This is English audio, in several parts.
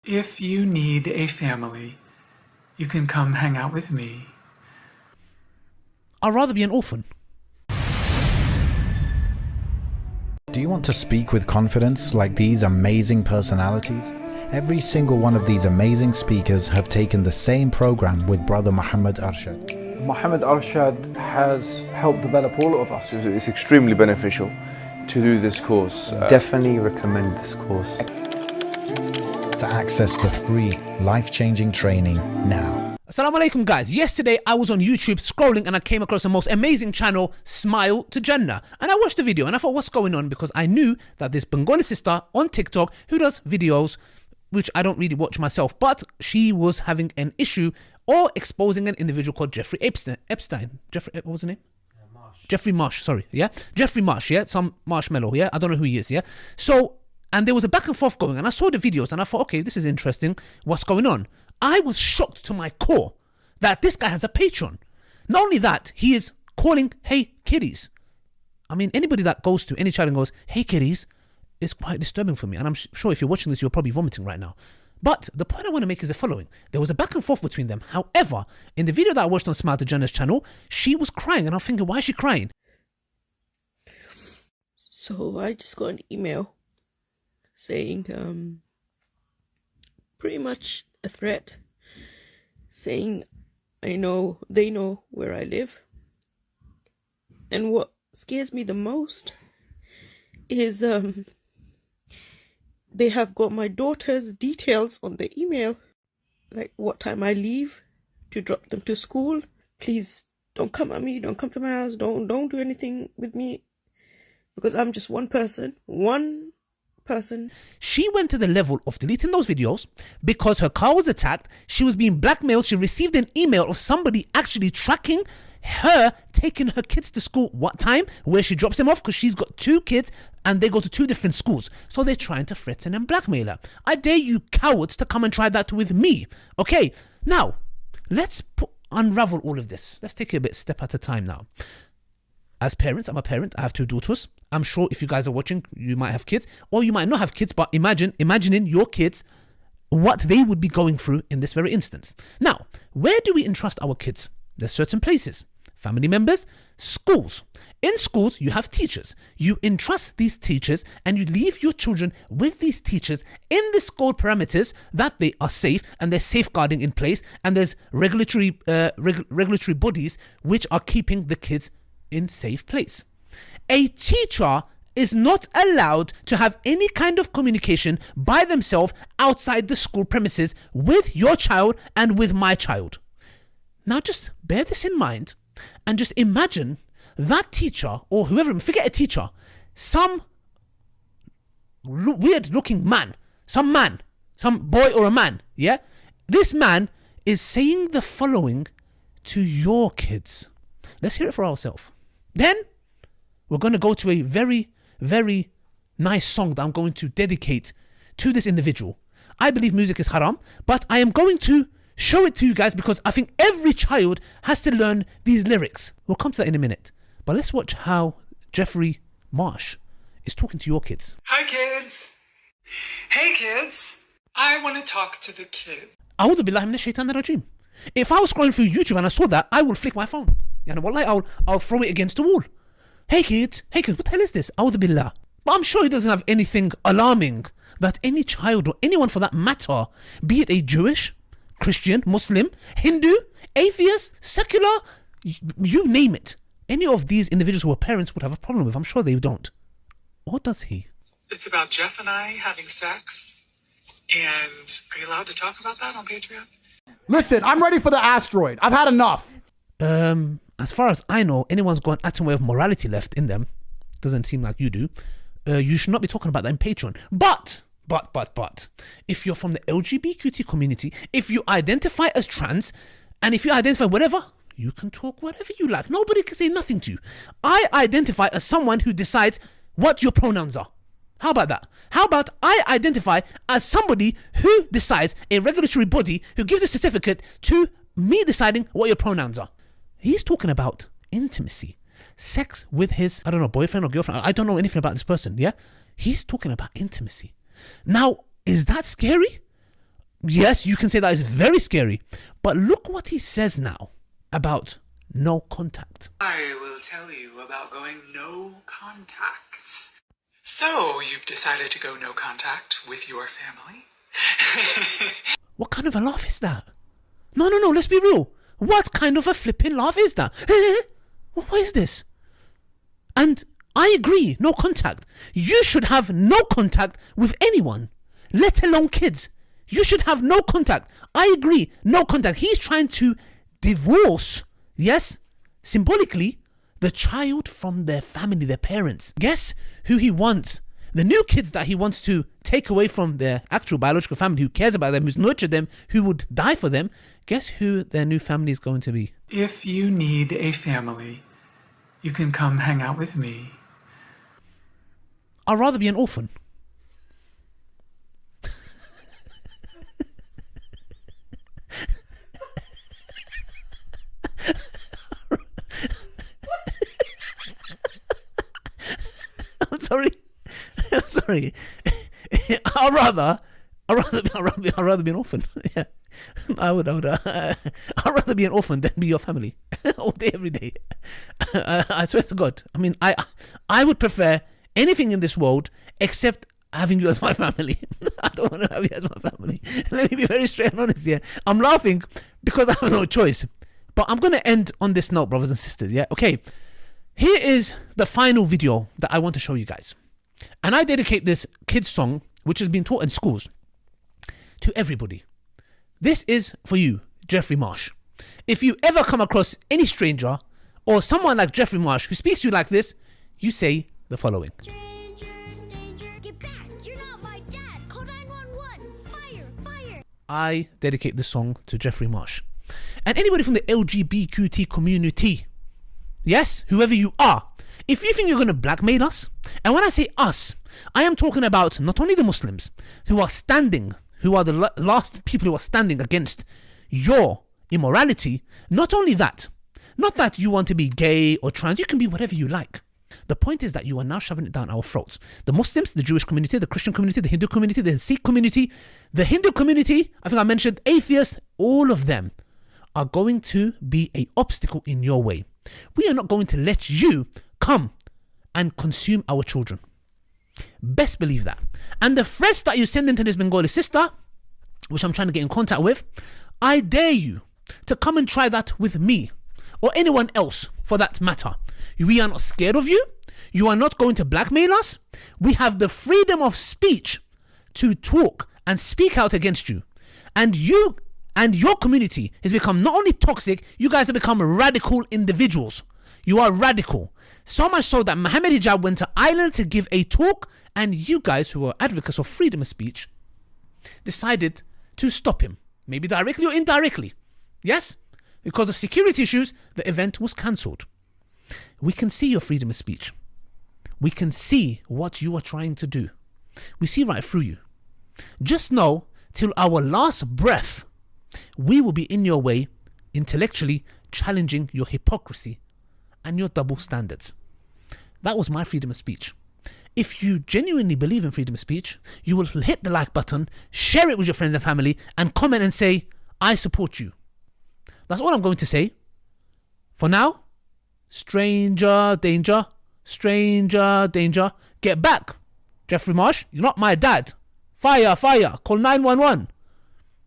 If you need a family, you can come hang out with me. I'd rather be an orphan. Do you want to speak with confidence like these amazing personalities? Every single one of these amazing speakers have taken the same program with Brother Muhammad Arshad. Muhammad Arshad has helped develop all of us. It's extremely beneficial to do this course. Definitely recommend this course. To access the free, life-changing training now. Assalamu alaikum guys. Yesterday I was on YouTube scrolling and I came across the most amazing channel, Smile to Jannah. And I watched the video and I thought, what's going on? Because I knew that this Bengali sister on TikTok who does videos, which I don't really watch myself, but she was having an issue or exposing an individual called Jeffrey Epstein. Jeffrey, what was his name? Jeffrey Marsh, sorry, yeah? Jeffrey Marsh, yeah? Some marshmallow, yeah? I don't know who he is, yeah? So, and there was a back and forth going, and I saw the videos, and I thought, okay, this is interesting. What's going on? I was shocked to my core that this guy has a Patreon. Not only that, he is calling, hey, kiddies. I mean, anybody that goes to any child and goes, hey, kiddies, is quite disturbing for me. And I'm sure if you're watching this, you're probably vomiting right now. But the point I want to make is the following. There was a back and forth between them. However, in the video that I watched on Smile to Jannah's channel, she was crying, and I'm thinking, why is she crying? So I just got an email saying pretty much a threat, saying they know where I live, and what scares me the most is they have got my daughter's details on the email, like what time I leave to drop them to school. Please don't come at me, don't come to my house, don't do anything with me, because I'm just one person. She went to the level of deleting those videos because her car was attacked. She was being blackmailed. She received an email of somebody actually tracking her taking her kids to school, what time, where she drops them off, because she's got 2 kids and they go to 2 different schools. So they're trying to threaten and blackmail her. I dare you cowards to come and try that with me. Okay, now let's unravel all of this. Let's take it a bit step at a time now. As parents, I'm a parent, I have 2 daughters. I'm sure if you guys are watching, you might have kids, or you might not have kids, but imagining your kids, what they would be going through in this very instance. Now, where do we entrust our kids? There's certain places. Family members, schools. In schools, you have teachers. You entrust these teachers and you leave your children with these teachers in the school parameters that they are safe and there's safeguarding in place, and there's regulatory bodies which are keeping the kids in safe place. A teacher is not allowed to have any kind of communication by themselves outside the school premises with your child and with my child. Now just bear this in mind and just imagine that teacher or whoever, forget a teacher, some weird looking man, some boy or a man, yeah? This man is saying the following to your kids. Let's hear it for ourselves. Then we're going to go to a very, very nice song that I'm going to dedicate to this individual. I believe music is haram, but I am going to show it to you guys because I think every child has to learn these lyrics. We'll come to that in a minute. But let's watch how Jeffrey Marsh is talking to your kids. Hi kids. Hey kids. I want to talk to the kid. A'udhu billahi minash shaitanir rajim. If I was scrolling through YouTube and I saw that, I would flick my phone. And wallahi, I'll throw it against the wall. Hey kids, what the hell is this? A'udhu billah. But I'm sure he doesn't have anything alarming that any child or anyone for that matter, be it a Jewish, Christian, Muslim, Hindu, atheist, secular, you name it. Any of these individuals who are parents would have a problem with. I'm sure they don't. Or does he? It's about Jeff and I having sex. And are you allowed to talk about that on Patreon? Listen, I'm ready for the asteroid. I've had enough. As far as I know, anyone's got an atom of morality left in them. Doesn't seem like you do. You should not be talking about that in Patreon. But, if you're from the LGBTQ community, if you identify as trans, and if you identify whatever, you can talk whatever you like. Nobody can say nothing to you. I identify as someone who decides what your pronouns are. How about that? How about I identify as somebody who decides, a regulatory body who gives a certificate to me deciding what your pronouns are. He's talking about intimacy, sex with his, boyfriend or girlfriend. I don't know anything about this person, yeah? He's talking about intimacy. Now, is that scary? Yes, you can say that is very scary. But look what he says now about no contact. I will tell you about going no contact. So, you've decided to go no contact with your family? What kind of a laugh is that? No, let's be real. What kind of a flipping laugh is that? What is this? And I agree, no contact. You should have no contact with anyone, let alone kids. You should have no contact. I agree, no contact. He's trying to divorce, yes, symbolically, the child from their family, their parents. Guess who he wants? The new kids that he wants to take away from their actual biological family, who cares about them, who's nurtured them, who would die for them. Guess who their new family is going to be? If you need a family, you can come hang out with me. I'd rather be an orphan. I'm sorry. I'd rather be an orphan. Yeah, I'd rather be an orphan than be your family all day, every day. I swear to God. I mean, I would prefer anything in this world except having you as my family. I don't want to have you as my family. Let me be very straight and honest here. I'm laughing because I have no choice. But I'm going to end on this note, brothers and sisters. Yeah, okay. Here is the final video that I want to show you guys. And I dedicate this kids song, which has been taught in schools, to everybody. This is for you, Jeffrey Marsh. If you ever come across any stranger or someone like Jeffrey Marsh who speaks to you like this, you say the following. Stranger danger, get back. You're not my dad. Call 911. Fire. I dedicate this song to Jeffrey Marsh. And anybody from the LGBTQ community, yes, whoever you are, if you think you're going to blackmail us, and when I say us, I am talking about not only the Muslims who are the last people who are standing against your immorality, not only that, not that you want to be gay or trans, you can be whatever you like. The point is that you are now shoving it down our throats. The Muslims, the Jewish community, the Christian community, the Hindu community, the Sikh community, the Hindu community, I think I mentioned atheists, all of them are going to be an obstacle in your way. We are not going to let you come and consume our children. Best believe that. And the threats that you send into this Bengali sister, which I'm trying to get in contact with, I dare you to come and try that with me or anyone else for that matter. We are not scared of you. You are not going to blackmail us. We have the freedom of speech to talk and speak out against you. And you and your community has become not only toxic, you guys have become radical individuals. You are radical. So much so that Muhammad Hijab went to Ireland to give a talk, and you guys who are advocates of freedom of speech decided to stop him. Maybe directly or indirectly. Yes? Because of security issues, the event was cancelled. We can see your freedom of speech. We can see what you are trying to do. We see right through you. Just know, till our last breath, we will be in your way, intellectually challenging your hypocrisy and your double standards. That was my freedom of speech. If you genuinely believe in freedom of speech, you will hit the like button, share it with your friends and family, and comment and say, I support you. That's all I'm going to say. For now, stranger danger, get back. Jeffrey Marsh, you're not my dad. Fire, call 911.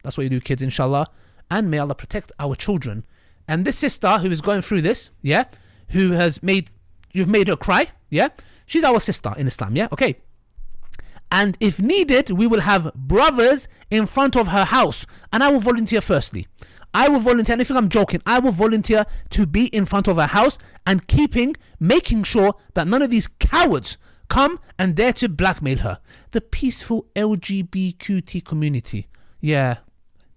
That's what you do, kids, inshallah. And may Allah protect our children. And this sister who is going through this, yeah, you've made her cry, yeah, she's our sister in Islam, yeah, okay. And if needed, we will have brothers in front of her house. And I will volunteer firstly. I will volunteer, and if I'm joking, I will volunteer to be in front of her house and making sure that none of these cowards come and dare to blackmail her. The peaceful LGBTQ community. Yeah,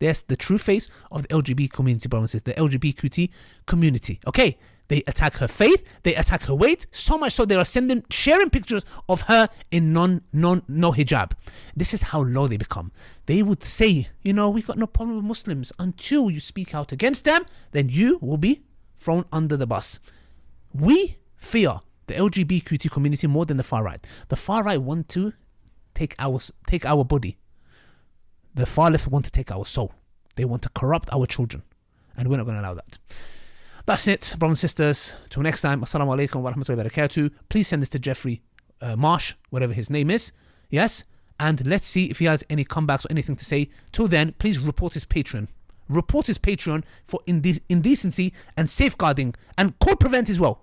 that's the true face of the LGBT community, brothers and sisters, the LGBT community. Okay, they attack her faith, they attack her weight, so much so they are sharing pictures of her in no hijab. This is how low they become. They would say, we got no problem with Muslims until you speak out against them, then you will be thrown under the bus. We fear the LGBT community more than the far right. The far right want to take our body. The far left want to take our soul. They want to corrupt our children. And we're not going to allow that. That's it, brothers and sisters. Till next time, assalamu alaikum wa rahmatullahi wa barakatuh. Please send this to Jeffrey Marsh, whatever his name is. Yes? And let's see if he has any comebacks or anything to say. Till then, please report his Patreon. Report his Patreon for indecency and safeguarding, and call prevent as well.